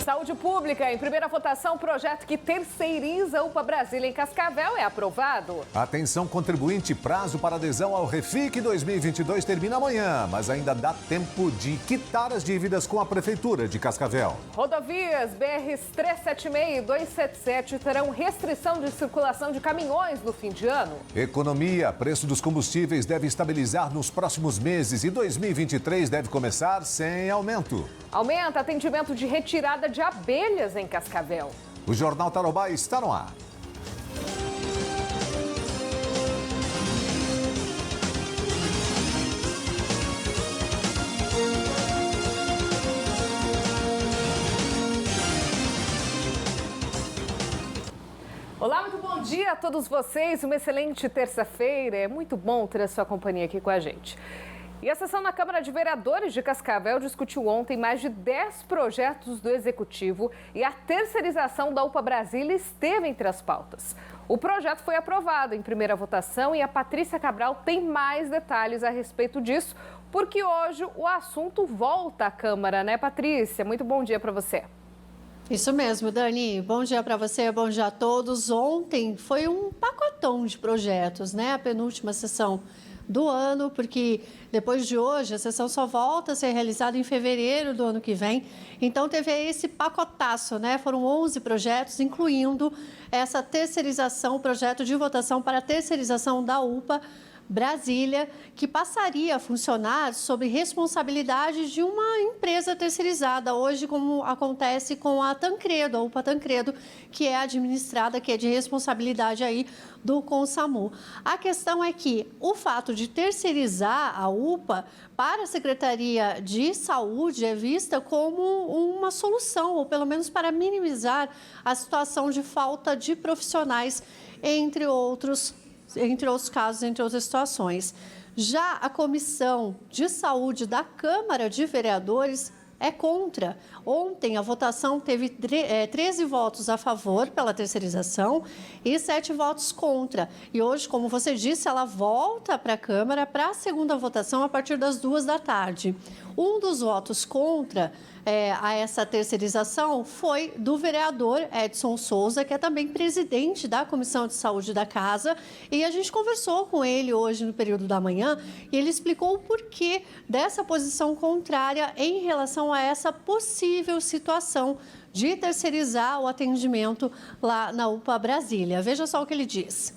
Saúde Pública, em primeira votação, projeto que terceiriza a UPA Brasília em Cascavel é aprovado. Atenção contribuinte, prazo para adesão ao Refic 2022 termina amanhã, mas ainda dá tempo de quitar as dívidas com a Prefeitura de Cascavel. Rodovias BRs 376 e 277 terão restrição de circulação de caminhões no fim de ano. Economia, preço dos combustíveis deve estabilizar nos próximos meses e 2023 deve começar sem aumento. Aumenta atendimento de retirada de abelhas em Cascavel. O Jornal Tarobá está no ar. Olá, muito bom dia a todos vocês. Uma excelente terça-feira. É muito bom ter a sua companhia aqui com a gente. E a sessão na Câmara de Vereadores de Cascavel discutiu ontem mais de 10 projetos do Executivo e a terceirização da UPA Brasília esteve entre as pautas. O projeto foi aprovado em primeira votação e a Patrícia Cabral tem mais detalhes a respeito disso, porque hoje o assunto volta à Câmara, né, Patrícia? Muito bom dia para você. Isso mesmo, Dani. Bom dia para você, bom dia a todos. Ontem foi um pacotão de projetos, né? A penúltima sessão do ano, porque depois de hoje a sessão só volta a ser realizada em fevereiro do ano que vem. Então teve esse pacotaço, né? Foram 11 projetos, incluindo essa terceirização, o projeto de votação para a terceirização da UPA Brasília, que passaria a funcionar sob responsabilidade de uma empresa terceirizada, hoje como acontece com a Tancredo, a UPA Tancredo, que é administrada, que é de responsabilidade aí do Consamu. A questão é que o fato de terceirizar a UPA para a Secretaria de Saúde é vista como uma solução, ou pelo menos para minimizar a situação de falta de profissionais, entre outros casos, entre outras situações. Já a Comissão de Saúde da Câmara de Vereadores é contra. Ontem, a votação teve 13 votos a favor pela terceirização e 7 votos contra. E hoje, como você disse, ela volta para a Câmara para a segunda votação a partir das 14h. Um dos votos contra a essa terceirização foi do vereador Edson Souza, que é também presidente da Comissão de Saúde da Casa, e a gente conversou com ele hoje no período da manhã e ele explicou o porquê dessa posição contrária em relação a essa possível situação de terceirizar o atendimento lá na UPA Brasília. Veja só o que ele diz.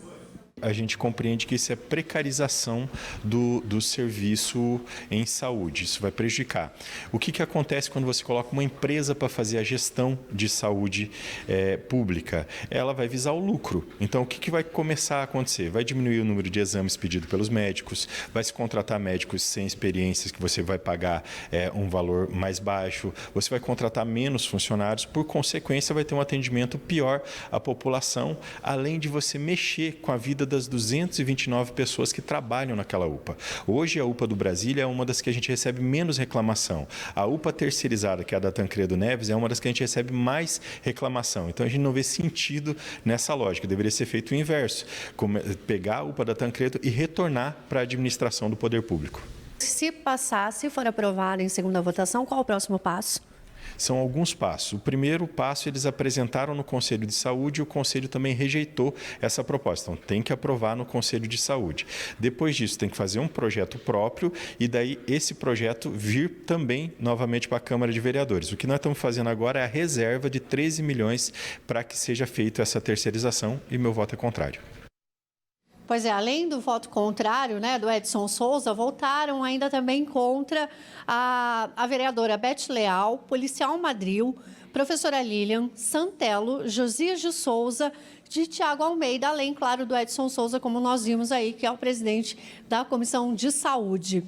A gente compreende que isso é precarização do serviço em saúde, isso vai prejudicar. O que acontece quando você coloca uma empresa para fazer a gestão de saúde pública? Ela vai visar o lucro. Então, o que vai começar a acontecer? Vai diminuir o número de exames pedidos pelos médicos, vai se contratar médicos sem experiências, que você vai pagar um valor mais baixo, você vai contratar menos funcionários, por consequência, vai ter um atendimento pior à população, além de você mexer com a vida das 229 pessoas que trabalham naquela UPA. Hoje, a UPA do Brasília é uma das que a gente recebe menos reclamação. A UPA terceirizada, que é a da Tancredo Neves, é uma das que a gente recebe mais reclamação. Então, a gente não vê sentido nessa lógica. Deveria ser feito o inverso, pegar a UPA da Tancredo e retornar para a administração do poder público. Se passar, se for aprovado em segunda votação, qual o próximo passo? São alguns passos. O primeiro passo eles apresentaram no Conselho de Saúde e o Conselho também rejeitou essa proposta. Então, tem que aprovar no Conselho de Saúde. Depois disso, tem que fazer um projeto próprio e daí esse projeto vir também novamente para a Câmara de Vereadores. O que nós estamos fazendo agora é a reserva de 13 milhões para que seja feita essa terceirização e meu voto é contrário. Pois é, além do voto contrário, né, do Edson Souza, votaram ainda também contra a vereadora Beth Leal, policial Madril, professora Lilian, Santelo, Josias de Souza, de Tiago Almeida, além, claro, do Edson Souza, como nós vimos aí, que é o presidente da Comissão de Saúde.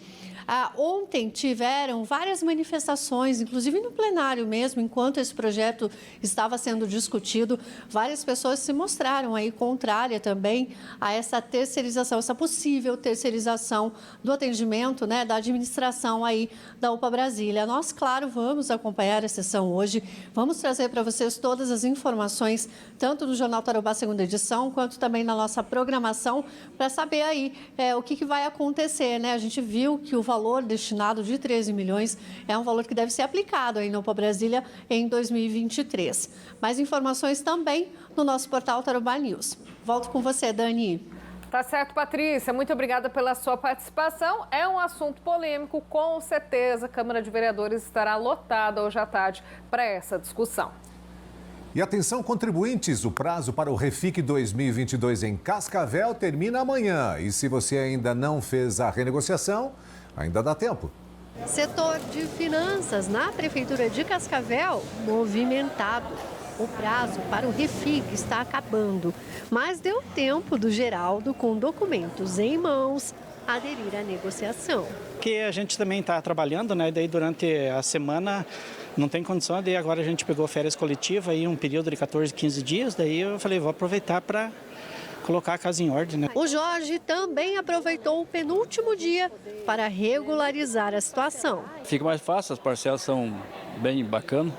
Ontem tiveram várias manifestações, inclusive no plenário mesmo, enquanto esse projeto estava sendo discutido, várias pessoas se mostraram aí contrárias também a essa terceirização, essa possível terceirização do atendimento, né, da administração aí da UPA Brasília. Nós, claro, vamos acompanhar a sessão hoje, vamos trazer para vocês todas as informações, tanto no Jornal Tarobá segunda edição, quanto também na nossa programação, para saber aí o que vai acontecer, né? A gente viu que o valor destinado de 13 milhões é um valor que deve ser aplicado aí no Opa Brasília em 2023. Mais informações também no nosso portal Tarobá News. Volto com você, Dani. Tá certo, Patrícia. Muito obrigada pela sua participação. É um assunto polêmico, com certeza. A Câmara de Vereadores estará lotada hoje à tarde para essa discussão. E atenção, contribuintes, o prazo para o Refic 2022 em Cascavel termina amanhã. E se você ainda não fez a renegociação, ainda dá tempo. Setor de finanças na Prefeitura de Cascavel, movimentado. O prazo para o Refic está acabando, mas deu tempo do Geraldo, com documentos em mãos, aderir à negociação. Que a gente também está trabalhando, né? Daí durante a semana não tem condição, daí agora a gente pegou férias coletivas, aí um período de 14, 15 dias, daí eu falei, vou aproveitar para colocar a casa em ordem, né? O Jorge também aproveitou o penúltimo dia para regularizar a situação. Fica mais fácil, as parcelas são bem bacanas,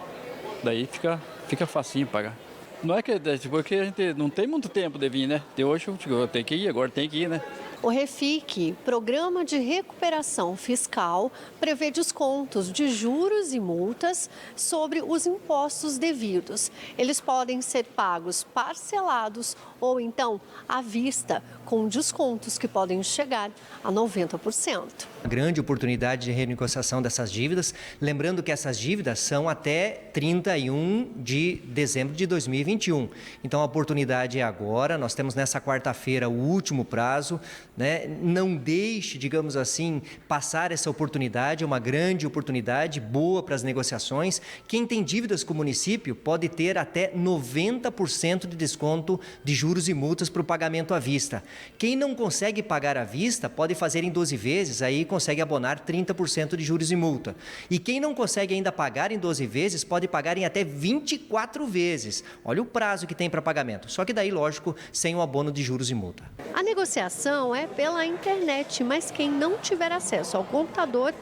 daí fica facinho pagar. Não é que porque a gente não tem muito tempo de vir, né? De hoje eu tenho que ir, agora tem que ir, né? O Refic, Programa de Recuperação Fiscal, prevê descontos de juros e multas sobre os impostos devidos. Eles podem ser pagos parcelados ou então à vista, com descontos que podem chegar a 90%. Grande oportunidade de renegociação dessas dívidas, lembrando que essas dívidas são até 31 de dezembro de 2021. Então a oportunidade é agora, nós temos nessa quarta-feira o último prazo, né? Não deixe, digamos assim, passar essa oportunidade, é uma grande oportunidade, boa para as negociações. Quem tem dívidas com o município pode ter até 90% de desconto de juros e multas para o pagamento à vista. Quem não consegue pagar à vista pode fazer em 12 vezes, aí consegue abonar 30% de juros e multa. E quem não consegue ainda pagar em 12 vezes pode pagar em até 24 vezes. Olha o prazo que tem para pagamento. Só que daí, lógico, sem o abono de juros e multa. A negociação é pela internet, mas quem não tiver acesso ao computador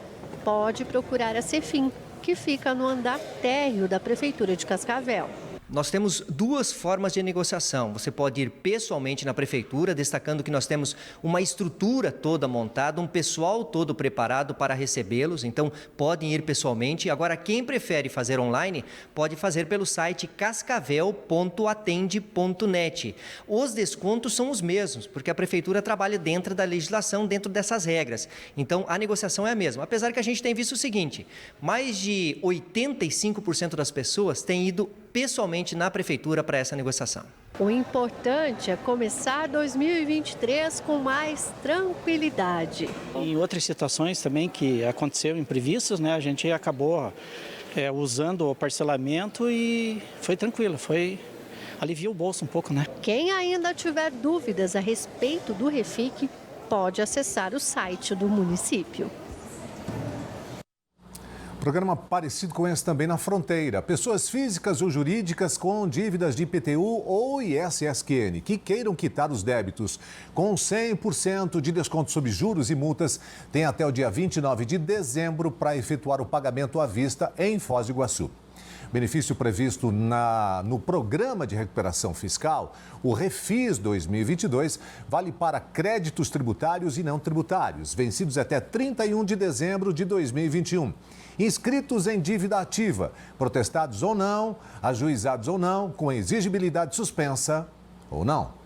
pode procurar a Cefim, que fica no andar térreo da Prefeitura de Cascavel. Nós temos duas formas de negociação. Você pode ir pessoalmente na prefeitura, destacando que nós temos uma estrutura toda montada, um pessoal todo preparado para recebê-los, então podem ir pessoalmente. Agora, quem prefere fazer online, pode fazer pelo site cascavel.atende.net. Os descontos são os mesmos, porque a prefeitura trabalha dentro da legislação, dentro dessas regras. Então, a negociação é a mesma. Apesar que a gente tem visto o seguinte, mais de 85% das pessoas têm ido pessoalmente na prefeitura para essa negociação. O importante é começar 2023 com mais tranquilidade. Em outras situações também que aconteceram imprevistos, né? A gente acabou usando o parcelamento e foi tranquilo, aliviou o bolso um pouco, né? Quem ainda tiver dúvidas a respeito do Refic, pode acessar o site do município. Programa parecido com esse também na fronteira. Pessoas físicas ou jurídicas com dívidas de IPTU ou ISSQN que queiram quitar os débitos com 100% de desconto sobre juros e multas têm até o dia 29 de dezembro para efetuar o pagamento à vista em Foz do Iguaçu. Benefício previsto no Programa de Recuperação Fiscal, o Refis 2022, vale para créditos tributários e não tributários, vencidos até 31 de dezembro de 2021. Inscritos em dívida ativa, protestados ou não, ajuizados ou não, com exigibilidade suspensa ou não.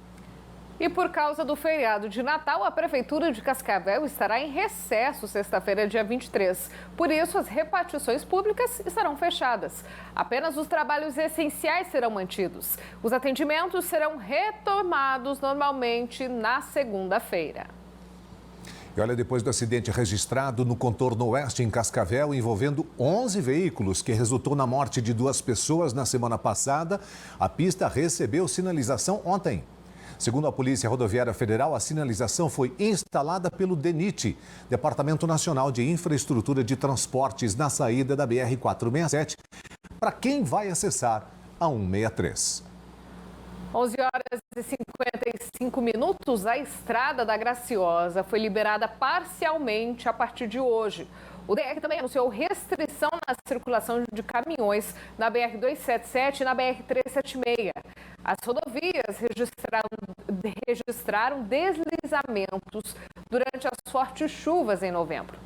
E por causa do feriado de Natal, a Prefeitura de Cascavel estará em recesso sexta-feira, dia 23. Por isso, as repartições públicas estarão fechadas. Apenas os trabalhos essenciais serão mantidos. Os atendimentos serão retomados normalmente na segunda-feira. E olha, depois do acidente registrado no contorno oeste em Cascavel, envolvendo 11 veículos, que resultou na morte de 2 pessoas na semana passada, a pista recebeu sinalização ontem. Segundo a Polícia Rodoviária Federal, a sinalização foi instalada pelo DENIT, Departamento Nacional de Infraestrutura de Transportes, na saída da BR-467, para quem vai acessar a 163. 11 horas e 55 minutos, a Estrada da Graciosa foi liberada parcialmente a partir de hoje. O DR também anunciou restrição na circulação de caminhões na BR-277 e na BR-376. As rodovias registraram deslizamentos durante as fortes chuvas em novembro.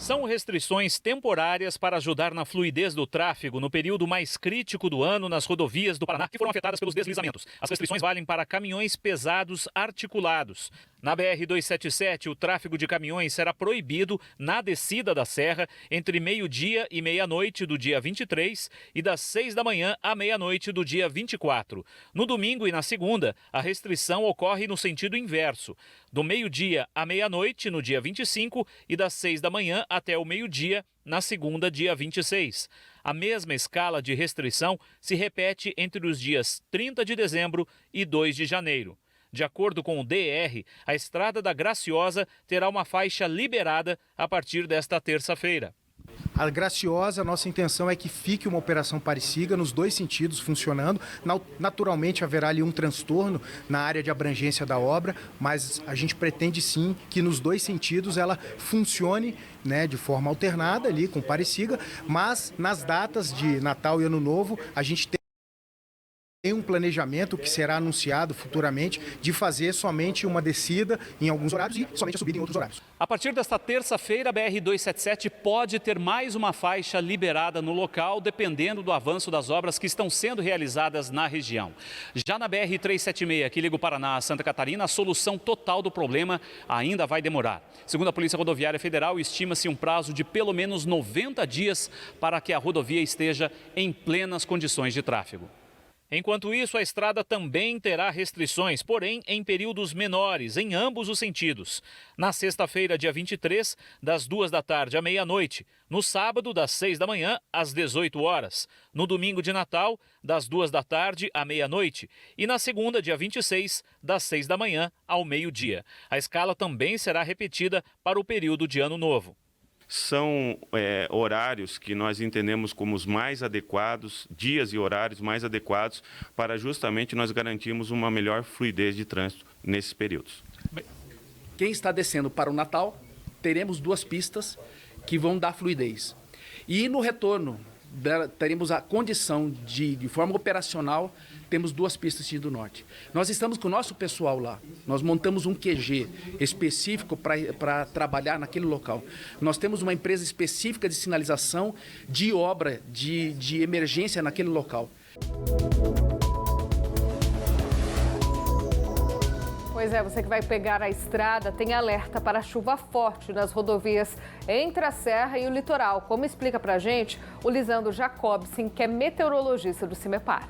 São restrições temporárias para ajudar na fluidez do tráfego no período mais crítico do ano nas rodovias do Paraná que foram afetadas pelos deslizamentos. As restrições valem para caminhões pesados articulados. Na BR-277, o tráfego de caminhões será proibido na descida da serra entre meio-dia e meia-noite do dia 23 e das 6 da manhã à meia-noite do dia 24. No domingo e na segunda, a restrição ocorre no sentido inverso, do meio-dia à meia-noite no dia 25 e das 6 da manhã até o meio-dia na segunda, dia 26. A mesma escala de restrição se repete entre os dias 30 de dezembro e 2 de janeiro. De acordo com o DR, a Estrada da Graciosa terá uma faixa liberada a partir desta terça-feira. A Graciosa, a nossa intenção é que fique uma operação parecida nos dois sentidos funcionando. Naturalmente haverá ali um transtorno na área de abrangência da obra, mas a gente pretende sim que nos dois sentidos ela funcione, né, de forma alternada ali com Parecida, mas nas datas de Natal e Ano Novo a gente tem um planejamento que será anunciado futuramente de fazer somente uma descida em alguns horários e somente a subida em outros horários. A partir desta terça-feira, a BR-277 pode ter mais uma faixa liberada no local, dependendo do avanço das obras que estão sendo realizadas na região. Já na BR-376, que liga o Paraná a Santa Catarina, a solução total do problema ainda vai demorar. Segundo a Polícia Rodoviária Federal, estima-se um prazo de pelo menos 90 dias para que a rodovia esteja em plenas condições de tráfego. Enquanto isso, a estrada também terá restrições, porém em períodos menores, em ambos os sentidos. Na sexta-feira, dia 23, das 2 da tarde à meia-noite. No sábado, das 6 da manhã às 18 horas. No domingo de Natal, das 2 da tarde à meia-noite. E na segunda, dia 26, das 6 da manhã ao meio-dia. A escala também será repetida para o período de Ano Novo. São horários que nós entendemos como os mais adequados, dias e horários mais adequados para justamente nós garantirmos uma melhor fluidez de trânsito nesses períodos. Quem está descendo para o Natal, teremos duas pistas que vão dar fluidez. E no retorno, teremos a condição de forma operacional, temos duas pistas sentido norte. Nós estamos com o nosso pessoal lá, nós montamos um QG específico para trabalhar naquele local. Nós temos uma empresa específica de sinalização de obra, de emergência naquele local. Pois é, você que vai pegar a estrada tem alerta para chuva forte nas rodovias entre a Serra e o litoral. Como explica pra gente o Lisandro Jacobsen, que é meteorologista do CIMEPAR.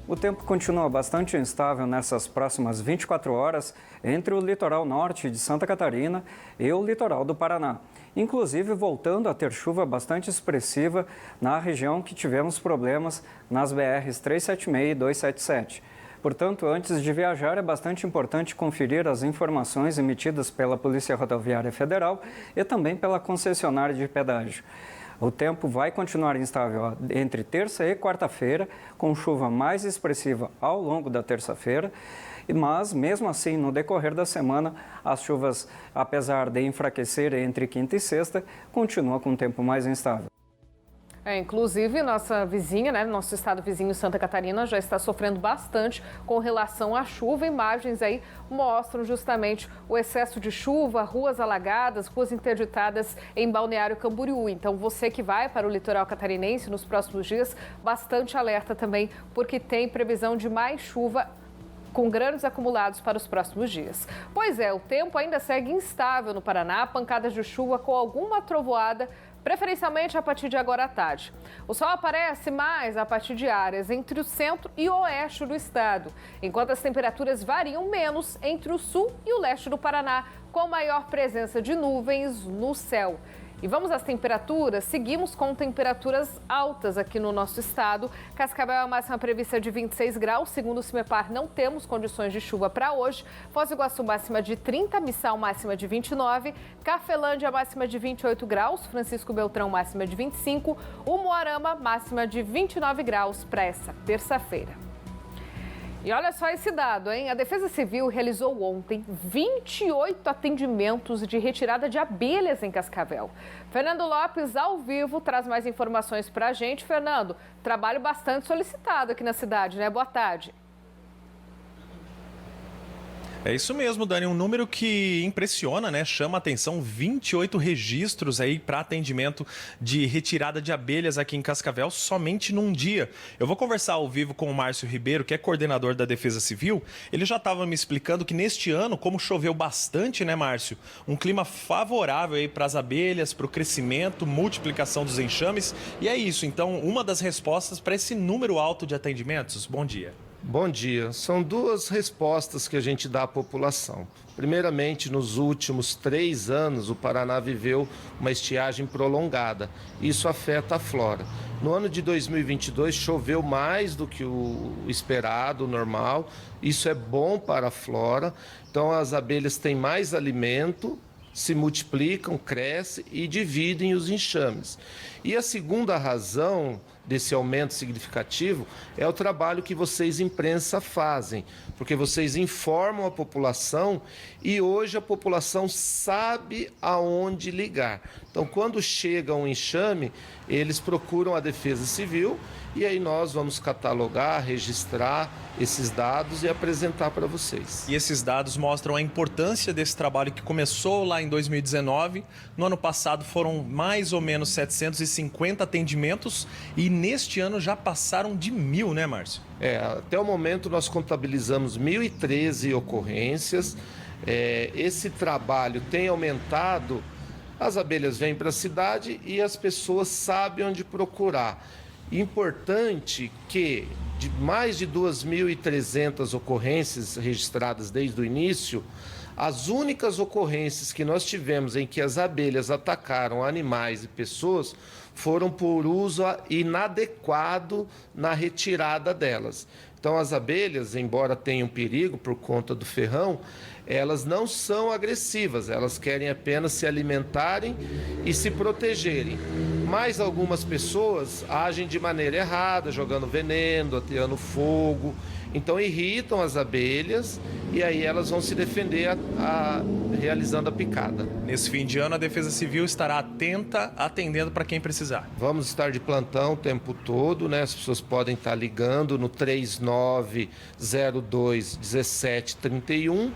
O tempo continua bastante instável nessas próximas 24 horas entre o litoral norte de Santa Catarina e o litoral do Paraná. Inclusive voltando a ter chuva bastante expressiva na região que tivemos problemas nas BRs 376 e 277. Portanto, antes de viajar, é bastante importante conferir as informações emitidas pela Polícia Rodoviária Federal e também pela concessionária de pedágio. O tempo vai continuar instável entre terça e quarta-feira, com chuva mais expressiva ao longo da terça-feira, mas mesmo assim, no decorrer da semana, as chuvas, apesar de enfraquecer entre quinta e sexta, continuam com um tempo mais instável. Inclusive, nossa vizinha, nosso estado vizinho Santa Catarina já está sofrendo bastante com relação à chuva. Imagens aí mostram justamente o excesso de chuva, ruas alagadas, ruas interditadas em Balneário Camboriú. Então, você que vai para o litoral catarinense nos próximos dias, bastante alerta também, porque tem previsão de mais chuva com grãos acumulados para os próximos dias. Pois é, o tempo ainda segue instável no Paraná, pancadas de chuva com alguma trovoada, preferencialmente a partir de agora à tarde. O sol aparece mais a partir de áreas entre o centro e o oeste do estado, enquanto as temperaturas variam menos entre o sul e o leste do Paraná, com maior presença de nuvens no céu. E vamos às temperaturas, seguimos com temperaturas altas aqui no nosso estado. Cascavel, a máxima prevista de 26 graus, segundo o CIMEPAR, não temos condições de chuva para hoje. Foz do Iguaçu, máxima de 30, Missal, máxima de 29, Cafelândia, máxima de 28 graus, Francisco Beltrão, máxima de 25, Umuarama, máxima de 29 graus para essa terça-feira. E olha só esse dado, hein? A Defesa Civil realizou ontem 28 atendimentos de retirada de abelhas em Cascavel. Fernando Lopes, ao vivo, traz mais informações para a gente. Fernando, trabalho bastante solicitado aqui na cidade, né? Boa tarde. É isso mesmo, Dani, um número que impressiona, né? Chama a atenção, 28 registros aí para atendimento de retirada de abelhas aqui em Cascavel somente num dia. Eu vou conversar ao vivo com o Márcio Ribeiro, que é coordenador da Defesa Civil. Ele já estava me explicando que neste ano, como choveu bastante, né, Márcio? Um clima favorável aí para as abelhas, para o crescimento, multiplicação dos enxames. E é isso, então, uma das respostas para esse número alto de atendimentos. Bom dia. Bom dia. São duas respostas que a gente dá à população. Primeiramente, nos últimos 3 anos, o Paraná viveu uma estiagem prolongada. Isso afeta a flora. No ano de 2022, choveu mais do que o esperado, o normal. Isso é bom para a flora. Então, as abelhas têm mais alimento, se multiplicam, crescem e dividem os enxames. E a segunda razão desse aumento significativo é o trabalho que vocês, imprensa, fazem, porque vocês informam a população e hoje a população sabe aonde ligar. Então, quando chega um enxame, eles procuram a Defesa Civil e aí nós vamos catalogar, registrar esses dados e apresentar para vocês. E esses dados mostram a importância desse trabalho que começou lá em 2019. No ano passado foram mais ou menos 750 atendimentos e neste ano já passaram de 1.000, né, Márcio? Até o momento nós contabilizamos 1.013 ocorrências. Esse trabalho tem aumentado, as abelhas vêm para a cidade e as pessoas sabem onde procurar. Importante que de mais de 2.300 ocorrências registradas desde o início, as únicas ocorrências que nós tivemos em que as abelhas atacaram animais e pessoas foram por uso inadequado na retirada delas. Então, as abelhas, embora tenham perigo por conta do ferrão, elas não são agressivas, elas querem apenas se alimentarem e se protegerem. Mas algumas pessoas agem de maneira errada, jogando veneno, ateando fogo, então irritam as abelhas e aí elas vão se defender realizando a picada. Nesse fim de ano, a Defesa Civil estará atenta, atendendo para quem precisar. Vamos estar de plantão o tempo todo, né? As pessoas podem estar ligando no 3902-1731.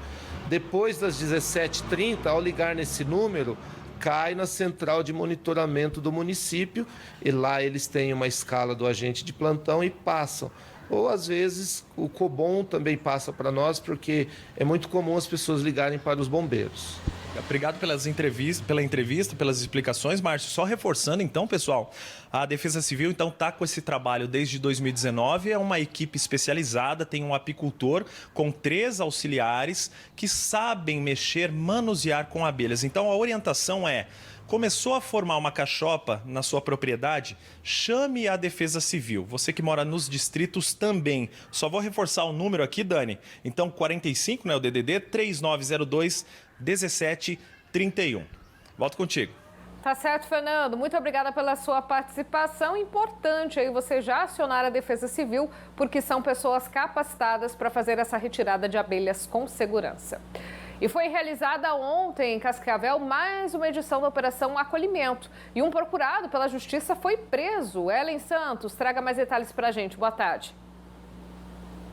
Depois das 17h30, ao ligar nesse número, cai na central de monitoramento do município e lá eles têm uma escala do agente de plantão e passam. Ou, às vezes, o Cobom também passa para nós, porque é muito comum as pessoas ligarem para os bombeiros. Obrigado pela entrevista, pelas explicações, Márcio. Só reforçando, então, pessoal, a Defesa Civil, então, está com esse trabalho desde 2019. É uma equipe especializada, tem um apicultor com 3 auxiliares que sabem mexer, manusear com abelhas. Então, a orientação é: começou a formar uma cachopa na sua propriedade, chame a Defesa Civil. Você que mora nos distritos também. Só vou reforçar o número aqui, Dani. Então, 45, né, o DDD, 3902-1731. Volto contigo. Tá certo, Fernando. Muito obrigada pela sua participação. Importante aí você já acionar a Defesa Civil, porque são pessoas capacitadas para fazer essa retirada de abelhas com segurança. E foi realizada ontem em Cascavel mais uma edição da Operação Acolhimento. E um procurado pela Justiça foi preso. Ellen Santos, traga mais detalhes para a gente. Boa tarde.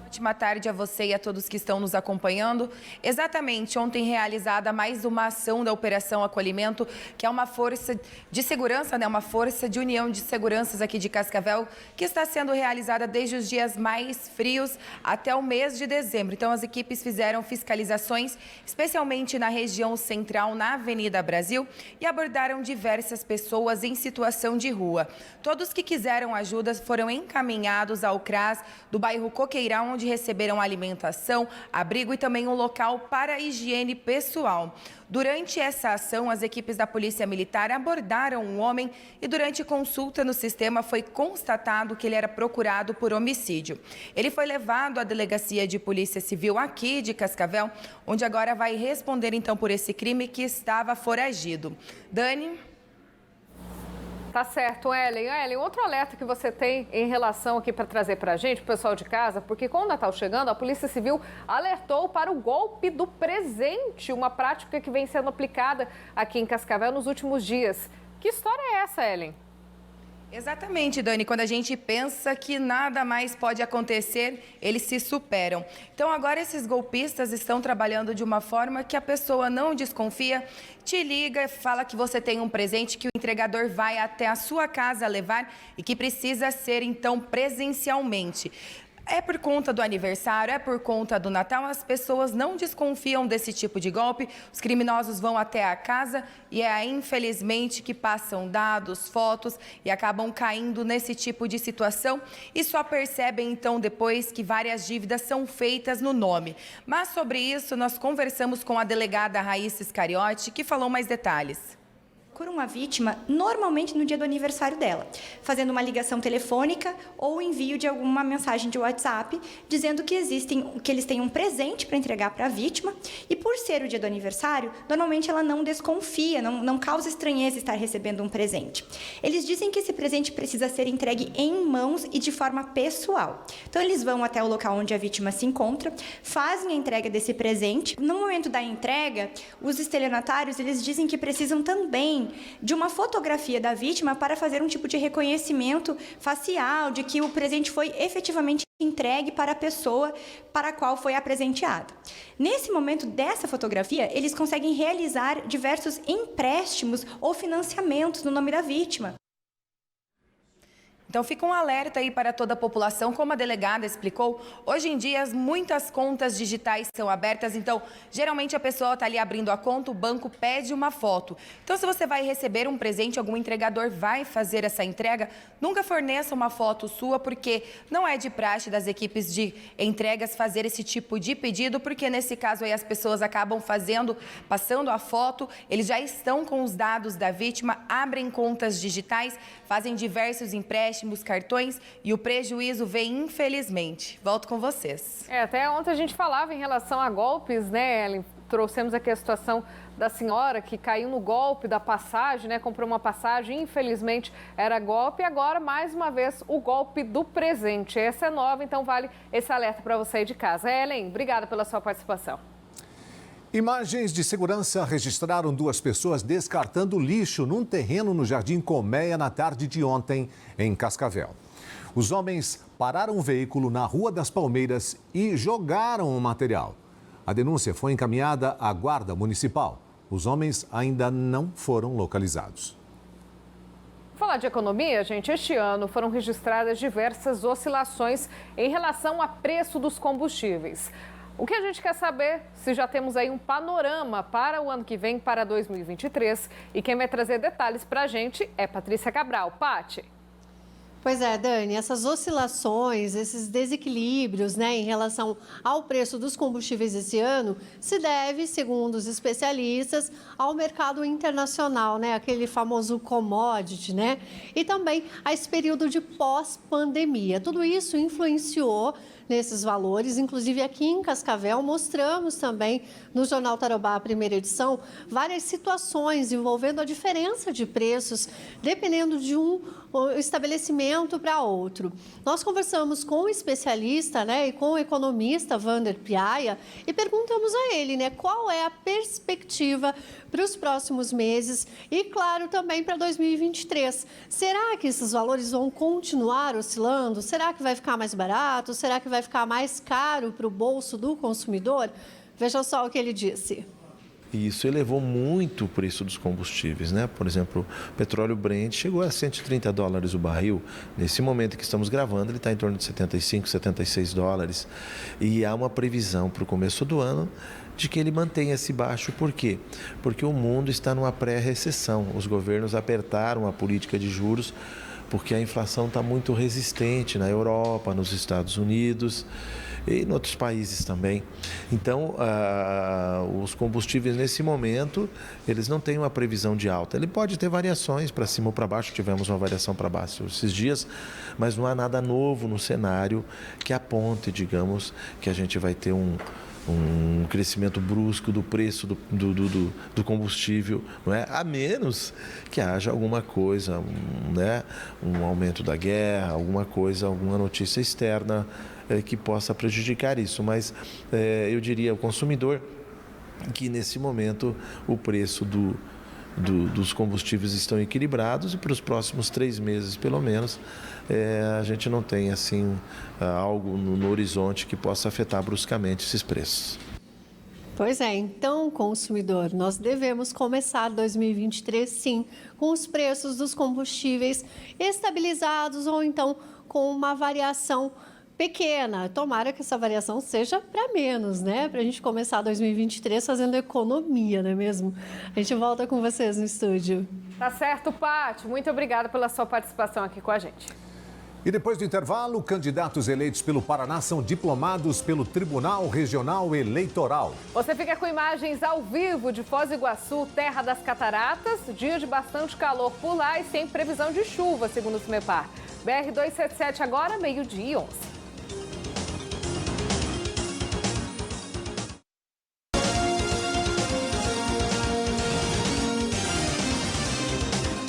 Ótima tarde a você e a todos que estão nos acompanhando. Exatamente, ontem realizada mais uma ação da Operação Acolhimento, que é uma força de segurança, uma força de união de seguranças aqui de Cascavel, que está sendo realizada desde os dias mais frios até o mês de dezembro. Então, as equipes fizeram fiscalizações, especialmente na região central, na Avenida Brasil, e abordaram diversas pessoas em situação de rua. Todos que quiseram ajuda foram encaminhados ao CRAS do bairro Coqueirão, onde receberam alimentação, abrigo e também um local para higiene pessoal. Durante essa ação, as equipes da Polícia Militar abordaram um homem e durante consulta no sistema foi constatado que ele era procurado por homicídio. Ele foi levado à Delegacia de Polícia Civil aqui de Cascavel, onde agora vai responder então por esse crime que estava foragido. Dani? Tá certo, Ellen. Ellen, outro alerta que você tem em relação aqui para trazer para a gente, pro pessoal de casa, porque com o Natal chegando, a Polícia Civil alertou para o golpe do presente, uma prática que vem sendo aplicada aqui em Cascavel nos últimos dias. Que história é essa, Ellen? Exatamente, Dani. Quando a gente pensa que nada mais pode acontecer, eles se superam. Então, agora esses golpistas estão trabalhando de uma forma que a pessoa não desconfia, te liga, fala que você tem um presente que o entregador vai até a sua casa levar e que precisa ser, então, presencialmente. É por conta do aniversário, é por conta do Natal, as pessoas não desconfiam desse tipo de golpe, os criminosos vão até a casa e é aí, infelizmente, que passam dados, fotos e acabam caindo nesse tipo de situação e só percebem, então, depois que várias dívidas são feitas no nome. Mas sobre isso, nós conversamos com a delegada Raíssa Iscariote, que falou mais detalhes. Procuram uma vítima normalmente no dia do aniversário dela, fazendo uma ligação telefônica ou envio de alguma mensagem de WhatsApp, dizendo que eles têm um presente para entregar para a vítima e por ser o dia do aniversário, normalmente ela não desconfia, não causa estranheza estar recebendo um presente. Eles dizem que esse presente precisa ser entregue em mãos e de forma pessoal. Então eles vão até o local onde a vítima se encontra, fazem a entrega desse presente. No momento da entrega, os estelionatários eles dizem que precisam também de uma fotografia da vítima para fazer um tipo de reconhecimento facial de que o presente foi efetivamente entregue para a pessoa para a qual foi apresenteado. Nesse momento dessa fotografia, eles conseguem realizar diversos empréstimos ou financiamentos no nome da vítima. Então fica um alerta aí para toda a população, como a delegada explicou, hoje em dia muitas contas digitais são abertas, então geralmente a pessoa está ali abrindo a conta, o banco pede uma foto. Então se você vai receber um presente, algum entregador vai fazer essa entrega, nunca forneça uma foto sua, porque não é de praxe das equipes de entregas fazer esse tipo de pedido, porque nesse caso aí as pessoas acabam passando a foto, eles já estão com os dados da vítima, abrem contas digitais, fazem diversos empréstimos, cartões e o prejuízo vem, infelizmente. Volto com vocês. Até ontem a gente falava em relação a golpes, né, Ellen? Trouxemos aqui a situação da senhora que caiu no golpe da passagem, né? Comprou uma passagem, infelizmente era golpe. E agora, mais uma vez, o golpe do presente. Essa é nova, então vale esse alerta para você aí de casa. Ellen, obrigada pela sua participação. Imagens de segurança registraram 2 pessoas descartando lixo num terreno no Jardim Colmeia na tarde de ontem, em Cascavel. Os homens pararam o veículo na Rua das Palmeiras e jogaram o material. A denúncia foi encaminhada à Guarda Municipal. Os homens ainda não foram localizados. Falar de economia, gente, este ano foram registradas diversas oscilações em relação ao preço dos combustíveis. O que a gente quer saber, se já temos aí um panorama para o ano que vem, para 2023. E quem vai trazer detalhes para a gente é Patrícia Cabral. Pati. Pois é, Dani, essas oscilações, esses desequilíbrios, né, em relação ao preço dos combustíveis esse ano, se deve, segundo os especialistas, ao mercado internacional, né, aquele famoso commodity, né, e também a esse período de pós-pandemia. Tudo isso influenciou nesses valores, inclusive aqui em Cascavel, mostramos também no Jornal Tarobá, primeira edição, várias situações envolvendo a diferença de preços, dependendo de um estabelecimento para outro. Nós conversamos com o especialista, né, e com o economista Wander Piaia e perguntamos a ele, né, qual é a perspectiva para os próximos meses e, claro, também para 2023. Será que esses valores vão continuar oscilando? Será que vai ficar mais barato? Será que vai ficar mais caro para o bolso do consumidor? Veja só o que ele disse. E isso elevou muito o preço dos combustíveis, né? Por exemplo, o petróleo Brent chegou a $130 o barril. Nesse momento que estamos gravando, ele está em torno de 75, 76 dólares. E há uma previsão para o começo do ano de que ele mantenha-se baixo. Por quê? Porque o mundo está numa pré-recessão. Os governos apertaram a política de juros porque a inflação está muito resistente na Europa, nos Estados Unidos e em outros países também. Então, os combustíveis nesse momento, eles não têm uma previsão de alta. Ele pode ter variações para cima ou para baixo, tivemos uma variação para baixo esses dias, mas não há nada novo no cenário que aponte, digamos, que a gente vai ter um crescimento brusco do preço do combustível, não é? A menos que haja alguma coisa, né? Um aumento da guerra, alguma coisa, alguma notícia externa que possa prejudicar isso. Mas eu diria ao consumidor que nesse momento o preço dos combustíveis estão equilibrados e para os próximos 3 meses, pelo menos, a gente não tem assim algo no horizonte que possa afetar bruscamente esses preços. Pois é, então, consumidor, nós devemos começar 2023, sim, com os preços dos combustíveis estabilizados ou então com uma variação pequena. Tomara que essa variação seja para menos, né? Para a gente começar 2023 fazendo economia, não é mesmo? A gente volta com vocês no estúdio. Tá certo, Paty. Muito obrigada pela sua participação aqui com a gente. E depois do intervalo, candidatos eleitos pelo Paraná são diplomados pelo Tribunal Regional Eleitoral. Você fica com imagens ao vivo de Foz do Iguaçu, terra das cataratas, dia de bastante calor por lá e sem previsão de chuva, segundo o CIMEPAR. BR-277 agora, 12h11.